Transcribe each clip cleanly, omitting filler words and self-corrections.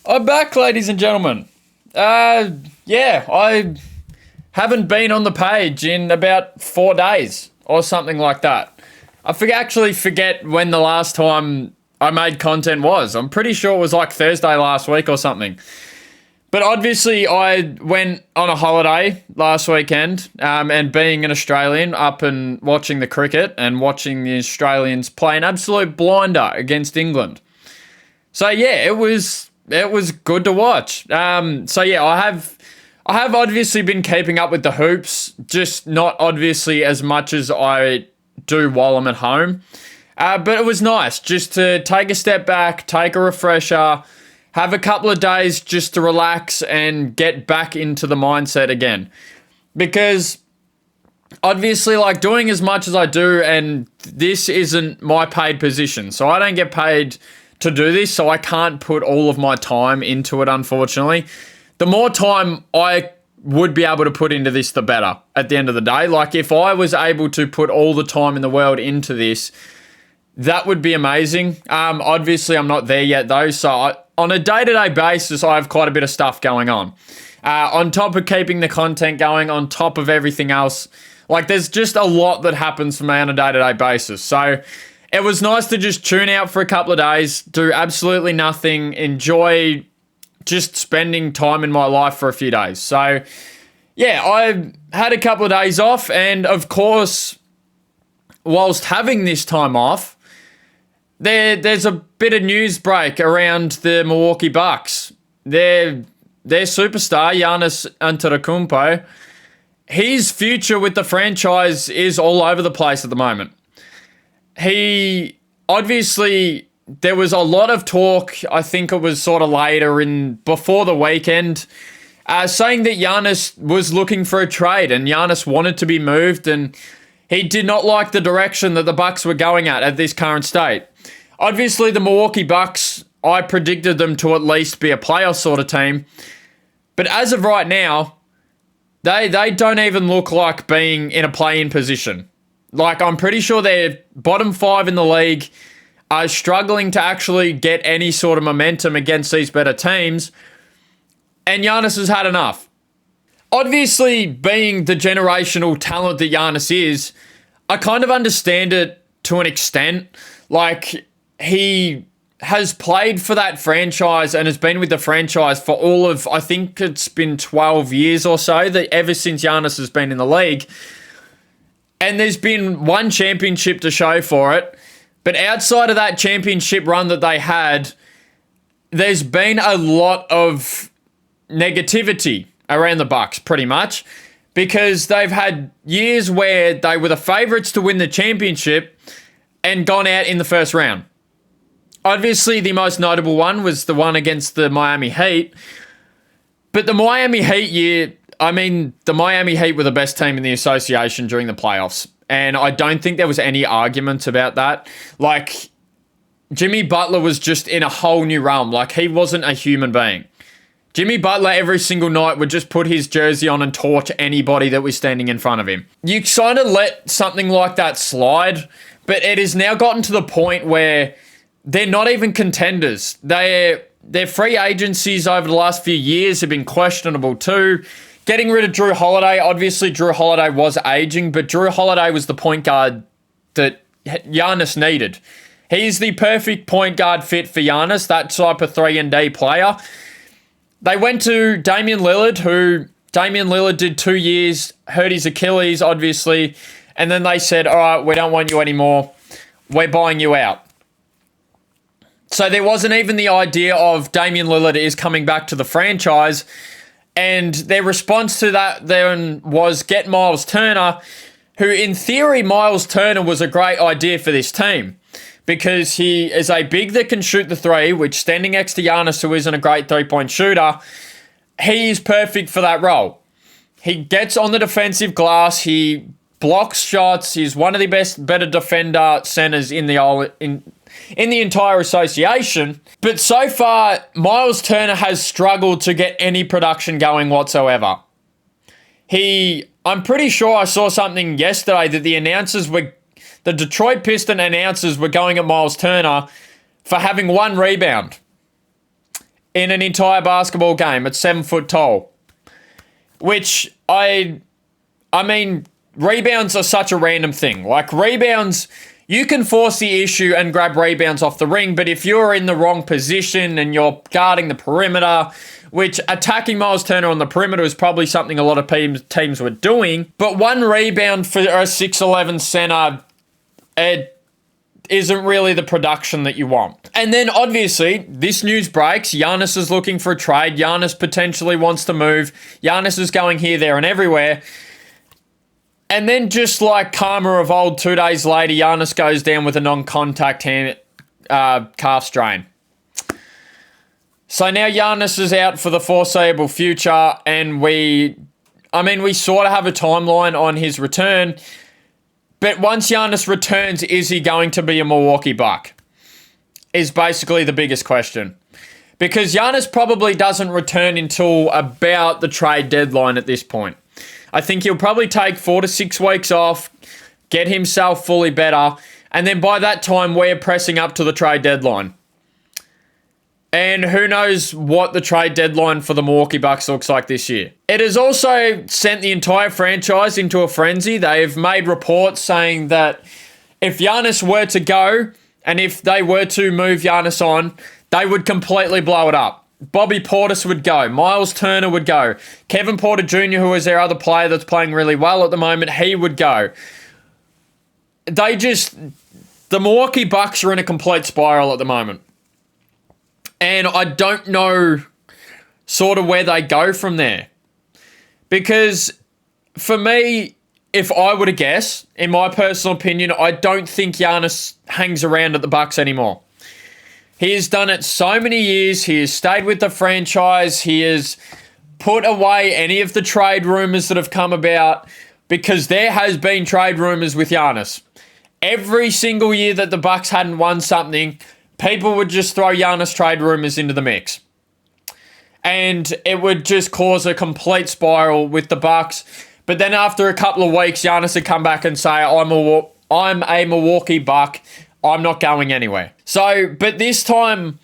I'm back, ladies and gentlemen. I haven't been on the page in about 4 days or something like that. Actually forget when the last time I made content was. I'm pretty sure it was like Thursday last week or something. But obviously I went on a holiday last weekend, and being an Australian, up and watching the cricket and watching the Australians play an absolute blinder against England. So yeah, it was good to watch. I have obviously been keeping up with the hoops, just not obviously as much as I do while I'm at home. But it was nice just to take a step back, take a refresher, have a couple of days just to relax and get back into the mindset again. Because obviously, like, doing as much as I do, and this isn't my paid position, so I don't get paid to do this, so I can't put all of my time into it, unfortunately. The more time I would be able to put into this, the better at the end of the day. Like, if I was able to put all the time in the world into this, that would be amazing. Obviously, I'm not there yet, though, so on a day-to-day basis, I have quite a bit of stuff going on. On top of keeping the content going, on top of everything else, like, there's just a lot that happens for me on a day-to-day basis. So it was nice to just tune out for a couple of days, do absolutely nothing, enjoy just spending time in my life for a few days. So, yeah, I had a couple of days off, and of course, whilst having this time off, there's a bit of news break around the Milwaukee Bucks. Their superstar, Giannis Antetokounmpo, his future with the franchise is all over the place at the moment. He obviously, there was a lot of talk, I think it was sort of before the weekend, saying that Giannis was looking for a trade and Giannis wanted to be moved, and he did not like the direction that the Bucks were going at this current state. Obviously, the Milwaukee Bucks, I predicted them to at least be a playoff sort of team. But as of right now, they don't even look like being in a play-in position. Like, I'm pretty sure they're bottom 5 in the league, are struggling to actually get any sort of momentum against these better teams, and Giannis has had enough. Obviously, being the generational talent that Giannis is, I kind of understand it to an extent. Like, he has played for that franchise and has been with the franchise for all of, I think it's been 12 years or so, that ever since Giannis has been in the league. And there's been one championship to show for it. But outside of that championship run that they had, there's been a lot of negativity around the Bucks, pretty much, because they've had years where they were the favourites to win the championship and gone out in the first round. Obviously, the most notable one was the one against the Miami Heat. But the Miami Heat the Miami Heat were the best team in the association during the playoffs. And I don't think there was any argument about that. Like, Jimmy Butler was just in a whole new realm. Like, he wasn't a human being. Jimmy Butler every single night would just put his jersey on and torch anybody that was standing in front of him. You kind of let something like that slide, but it has now gotten to the point where they're not even contenders. Their free agencies over the last few years have been questionable too. Getting rid of Drew Holiday, obviously Drew Holiday was aging, but Drew Holiday was the point guard that Giannis needed. He's the perfect point guard fit for Giannis, that type of 3-and-D player. They went to Damian Lillard did 2 years, hurt his Achilles, obviously, and then they said, all right, we don't want you anymore. We're buying you out. So there wasn't even the idea of Damian Lillard is coming back to the franchise. And their response to that then was get Miles Turner, who in theory, Miles Turner was a great idea for this team because he is a big that can shoot the three, which standing next to Giannis, who isn't a great three-point shooter, he is perfect for that role. He gets on the defensive glass. He blocks shots. He's one of the better defender centers in the entire association. But so far, Miles Turner has struggled to get any production going whatsoever. I'm pretty sure I saw something yesterday that the Detroit Pistons announcers were going at Miles Turner for having 1 rebound in an entire basketball game at 7 foot tall. Which I mean, rebounds are such a random thing. Like, rebounds, you can force the issue and grab rebounds off the ring, but if you're in the wrong position and you're guarding the perimeter, which attacking Miles Turner on the perimeter is probably something a lot of teams were doing, but one rebound for a 6'11 center, it isn't really the production that you want. And then, obviously, this news breaks. Giannis is looking for a trade. Giannis potentially wants to move. Giannis is going here, there, and everywhere. And then, just like karma of old, 2 days later, Giannis goes down with a non-contact calf strain. So now Giannis is out for the foreseeable future, and we sort of have a timeline on his return. But once Giannis returns, is he going to be a Milwaukee Buck? Is basically the biggest question. Because Giannis probably doesn't return until about the trade deadline at this point. I think he'll probably take 4 to 6 weeks off, get himself fully better, and then by that time we're pressing up to the trade deadline. And who knows what the trade deadline for the Milwaukee Bucks looks like this year. It has also sent the entire franchise into a frenzy. They've made reports saying that if Giannis were to go, and if they were to move Giannis on, they would completely blow it up. Bobby Portis would go. Miles Turner would go. Kevin Porter Jr., who is their other player that's playing really well at the moment, he would go. The Milwaukee Bucks are in a complete spiral at the moment. And I don't know sort of where they go from there. Because for me, if I were to guess, in my personal opinion, I don't think Giannis hangs around at the Bucks anymore. He has done it so many years. He has stayed with the franchise. He has put away any of the trade rumors that have come about, because there has been trade rumors with Giannis. Every single year that the Bucks hadn't won something, people would just throw Giannis trade rumors into the mix. And it would just cause a complete spiral with the Bucks. But then after a couple of weeks, Giannis would come back and say, I'm a Milwaukee Buck. I'm not going anywhere. So, but this time,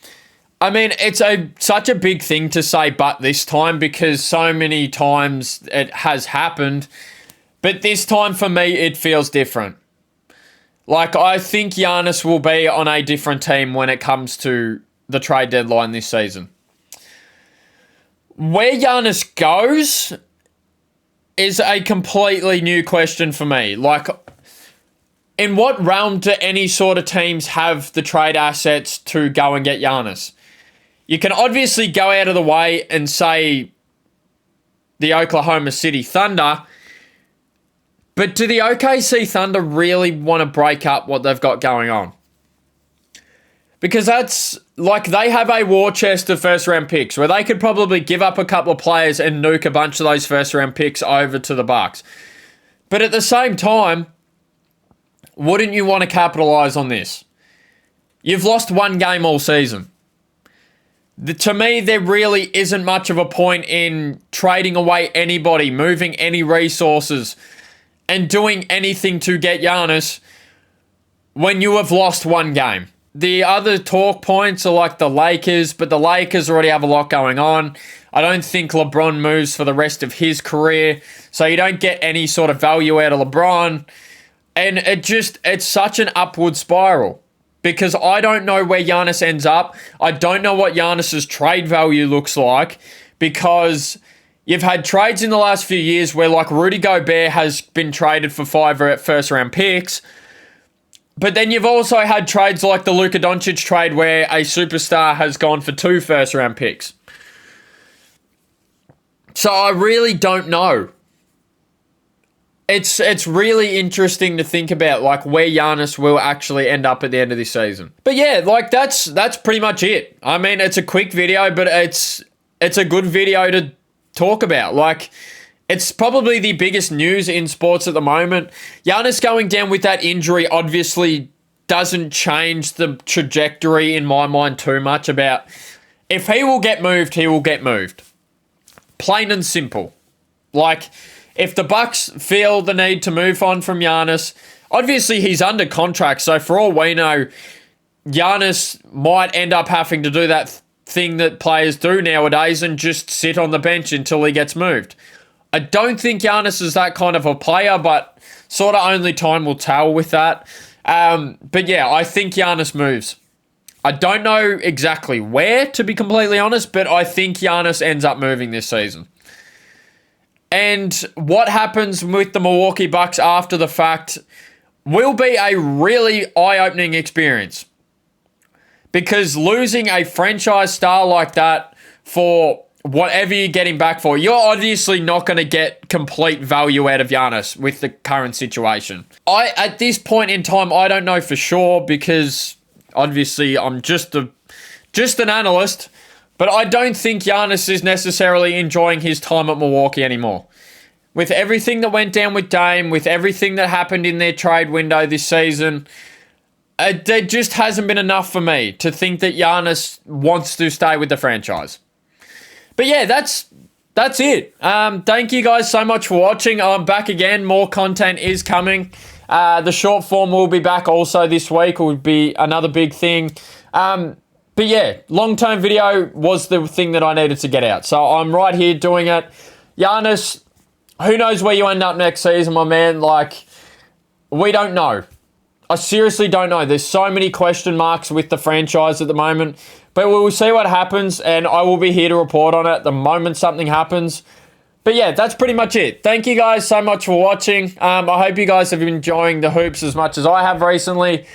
I mean, it's such a big thing to say but this time, because so many times it has happened. But this time for me, it feels different. Like, I think Giannis will be on a different team when it comes to the trade deadline this season. Where Giannis goes is a completely new question for me. Like, in what realm do any sort of teams have the trade assets to go and get Giannis? You can obviously go out of the way and say the Oklahoma City Thunder. But do the OKC Thunder really want to break up what they've got going on? Because that's, like, they have a war chest of first-round picks where they could probably give up a couple of players and nuke a bunch of those first-round picks over to the Bucks. But at the same time, wouldn't you want to capitalize on this? You've lost one game all season. To me, there really isn't much of a point in trading away anybody, moving any resources, and doing anything to get Giannis when you have lost one game. The other talk points are like the Lakers, but the Lakers already have a lot going on. I don't think LeBron moves for the rest of his career, so you don't get any sort of value out of LeBron. And it's such an upward spiral, because I don't know where Giannis ends up. I don't know what Giannis's trade value looks like, because you've had trades in the last few years where, like, Rudy Gobert has been traded for 5 first-round picks. But then you've also had trades like the Luka Doncic trade where a superstar has gone for 2 first-round picks. So I really don't know. It's really interesting to think about, like, where Giannis will actually end up at the end of this season. But yeah, like, that's pretty much it. I mean, it's a quick video, but it's a good video to talk about. Like, it's probably the biggest news in sports at the moment. Giannis going down with that injury obviously doesn't change the trajectory in my mind too much about if he will get moved, he will get moved. Plain and simple. Like, if the Bucks feel the need to move on from Giannis, obviously he's under contract, so for all we know, Giannis might end up having to do that thing that players do nowadays and just sit on the bench until he gets moved. I don't think Giannis is that kind of a player, but sort of only time will tell with that. But yeah, I think Giannis moves. I don't know exactly where, to be completely honest, but I think Giannis ends up moving this season. And what happens with the Milwaukee Bucks after the fact will be a really eye-opening experience. Because losing a franchise star like that for whatever you're getting back for, you're obviously not going to get complete value out of Giannis with the current situation. At this point in time, I don't know for sure because obviously I'm just an analyst, but I don't think Giannis is necessarily enjoying his time at Milwaukee anymore. With everything that went down with Dame, with everything that happened in their trade window this season, there just hasn't been enough for me to think that Giannis wants to stay with the franchise. But yeah, that's it. Thank you guys so much for watching. I'm back again. More content is coming. The short form will be back also this week. It would be another big thing. But yeah, long-term video was the thing that I needed to get out. So I'm right here doing it. Giannis, who knows where you end up next season, my man? Like, we don't know. I seriously don't know. There's so many question marks with the franchise at the moment. But we will see what happens, and I will be here to report on it the moment something happens. But yeah, that's pretty much it. Thank you guys so much for watching. I hope you guys have been enjoying the hoops as much as I have recently.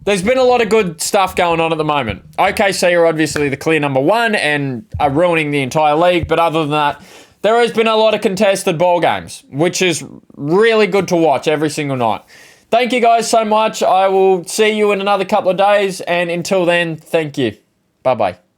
There's been a lot of good stuff going on at the moment. OKC are obviously the clear number one and are ruining the entire league. But other than that, there has been a lot of contested ball games, which is really good to watch every single night. Thank you guys so much. I will see you in another couple of days. And until then, thank you. Bye-bye.